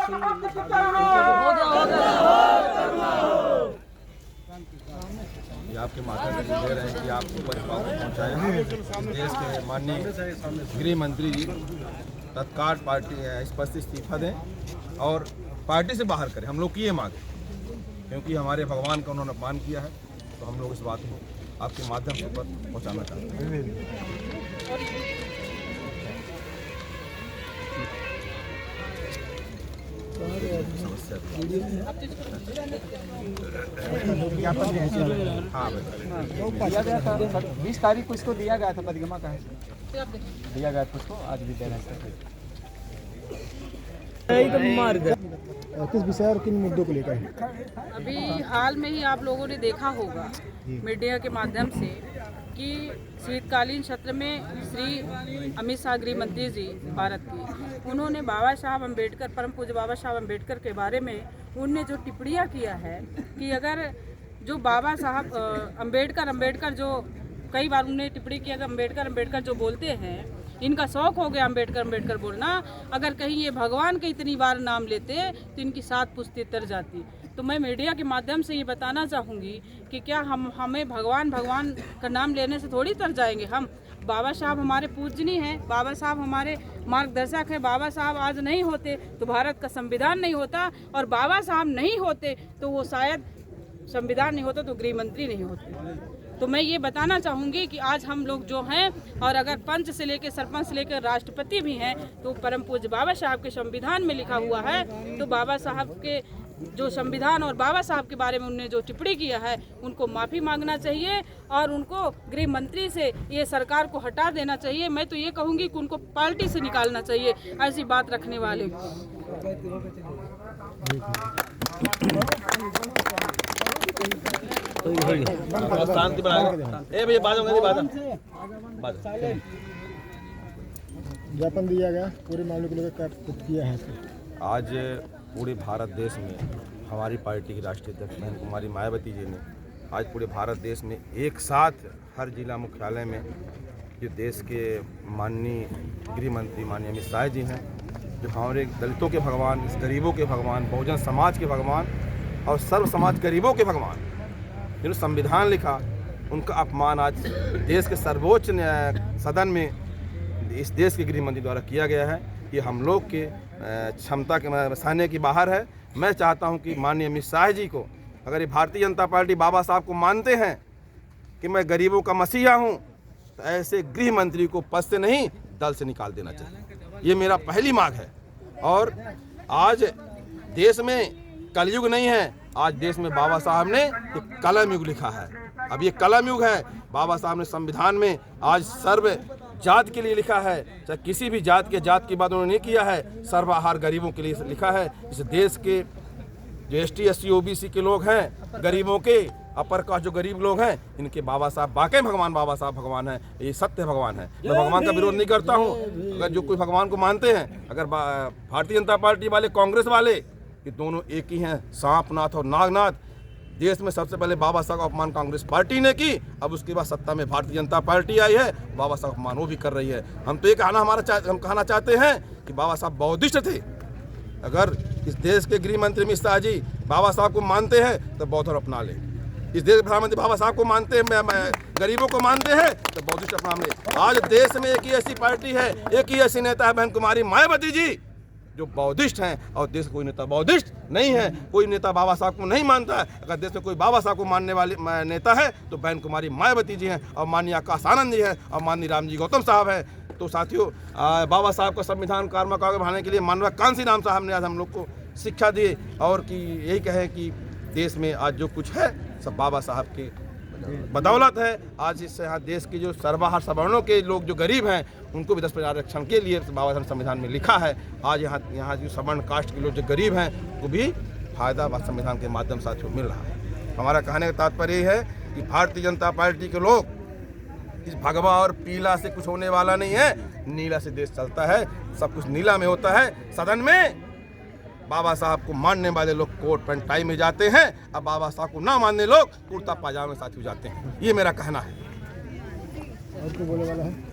ये आपके माध्यम से दे रहे हैं कि आपको परिवार को पहुँचाएं। देश के माननीय गृह मंत्री जी तत्काल पार्टी इस पद से इस्तीफा दें और पार्टी से बाहर करें। हम लोग की ये मांग है, क्योंकि हमारे भगवान का उन्होंने अपमान किया है, तो हम लोग इस बात को आपके माध्यम से पर पहुँचाना चाहते हैं। हाँ 20 तारीख को इसको दिया गया था, परिक्रमा का दिया गया था उसको, आज भी देना है। किस विषय और किन मुद्दों को लेकर? अभी हाल में ही आप लोगों ने देखा होगा मीडिया के माध्यम से कि शीतकालीन सत्र में श्री अमित शाह गृह मंत्री जी भारत की, उन्होंने बाबा साहब अम्बेडकर, परम पूज्य बाबा साहब अम्बेडकर के बारे में उनने जो टिप्पणियाँ किया है कि अगर जो बाबा साहब अम्बेडकर जो कई बार उन्होंने टिप्पणी किया कि अम्बेडकर जो बोलते हैं, इनका शौक हो गया अम्बेडकर बोलना, अगर कहीं ये भगवान के इतनी बार नाम लेते तो इनकी 7 पुश्ती तर जाती। तो मैं मीडिया के माध्यम से ये बताना चाहूँगी कि क्या हमें भगवान का नाम लेने से थोड़ी तर जाएंगे हम। बाबा साहब हमारे पूजनीय हैं, बाबा साहब हमारे मार्गदर्शक हैं। बाबा साहब आज नहीं होते तो भारत का संविधान नहीं होता, और बाबा साहब नहीं होते तो वो शायद संविधान नहीं होता तो गृह मंत्री नहीं होते। तो मैं ये बताना चाहूँगी कि आज हम लोग जो हैं, और अगर पंच से लेकर सरपंच से लेकर राष्ट्रपति भी हैं, तो परम पूज्य बाबा साहब के संविधान में लिखा हुआ है। तो बाबा साहब के जो संविधान और बाबा साहब के बारे में उन्होंने जो टिप्पणी किया है, उनको माफ़ी मांगना चाहिए और उनको गृह मंत्री से ये सरकार को हटा देना चाहिए। मैं तो ये कहूँगी कि उनको पार्टी से निकालना चाहिए ऐसी बात रखने वाले। शांति ज्ञापन दिया गया, पूरे मामले को लेकर क्या किया है? आज पूरे भारत देश में हमारी पार्टी की राष्ट्रीय अध्यक्ष बहन कुमारी मायावती जी ने आज पूरे भारत देश में एक साथ हर जिला मुख्यालय में जो देश के माननीय गृह मंत्री माननीय अमित शाह जी हैं, जो हमारे दलितों के भगवान, गरीबों के भगवान, बहुजन समाज के भगवान और सर्व समाज गरीबों के भगवान, जिन्होंने संविधान लिखा, उनका अपमान आज देश के सर्वोच्च सदन में इस देश के गृह मंत्री द्वारा किया गया है। ये हम लोग के क्षमता के सामने की बाहर है। मैं चाहता हूं कि माननीय अमित शाह जी को, अगर ये भारतीय जनता पार्टी बाबा साहब को मानते हैं कि मैं गरीबों का मसीहा हूं, तो ऐसे गृह मंत्री को पद से नहीं दल से निकाल देना चाहिए। ये मेरा पहली मांग है। और आज देश में कलयुग नहीं है, आज देश में बाबा साहब ने एक कलम युग लिखा है। अब ये कलम युग है। बाबा साहब ने संविधान में आज सर्व जात के लिए लिखा है, चाहे किसी भी जात की बात उन्होंने नहीं किया है, सर्वाहार गरीबों के लिए लिखा है। इस देश के जो ST SC OBC के लोग हैं, गरीबों के अपर कास्ट जो गरीब लोग हैं, इनके बाबा साहब वाकई भगवान, बाबा साहब भगवान है, ये सत्य भगवान है। मैं भगवान का विरोध नहीं करता हूँ। अगर जो कोई भगवान को मानते हैं, अगर भारतीय जनता पार्टी वाले, कांग्रेस वाले, ये दोनों एक ही हैं, सांपनाथ और नागनाथ। देश में सबसे पहले बाबा साहब का अपमान कांग्रेस पार्टी ने की, अब उसके बाद सत्ता में भारतीय जनता पार्टी आई है, बाबा साहब का अपमान वो भी कर रही है। हम तो ये कहना चाहते हैं कि बाबा साहब बौद्धिस्ट थे। अगर इस देश के गृह मंत्री अमित शाह जी बाबा साहब को मानते हैं तो बौद्ध अपना ले। इस देश के प्रधानमंत्री बाबा साहब को मानते हैं, गरीबों को मानते हैं तो बौद्धिस्ट अपना ले। आज देश में एक ही ऐसी पार्टी है, एक ही ऐसी नेता है बहन कुमारी मायावती जी, जो बौद्धिस्ट हैं। और देश में कोई नेता बौद्धिस्ट नहीं है, कोई नेता बाबा साहब को नहीं मानता है। अगर देश में कोई बाबा साहब को मानने वाले नेता है तो बहन कुमारी मायावती जी हैं, और माननीय आकाश आनंद जी हैं, और माननीय रामजी गौतम साहब हैं। तो साथियों, बाबा साहब का संविधान कार्य को आगे बढ़ाने के लिए माननीय कांसी राम साहब ने आज हम लोग को शिक्षा दी, और कि यही कहें कि देश में आज जो कुछ है सब बाबा साहब के बदौलत है। आज इससे यहाँ देश के जो सर्वाहार सवर्णों के लोग जो गरीब हैं, उनको भी 10% आरक्षण के लिए बाबा साहब संविधान में लिखा है। आज यहाँ जो सवर्ण कास्ट के लोग जो गरीब हैं, उनको भी फायदा संविधान के माध्यम से मिल रहा है। हमारा कहने का तात्पर्य है कि भारतीय जनता पार्टी के लोग इस भगवा और पीला से कुछ होने वाला नहीं है, नीला से देश चलता है। सब कुछ नीला में होता है। सदन में बाबा साहब को मानने वाले लोग कोट पैंट टाई में जाते हैं, अब बाबा साहब को ना मानने लोग कुर्ता पाजामे साथ ही जाते हैं। ये मेरा कहना है। और क्या बोलने वाला है?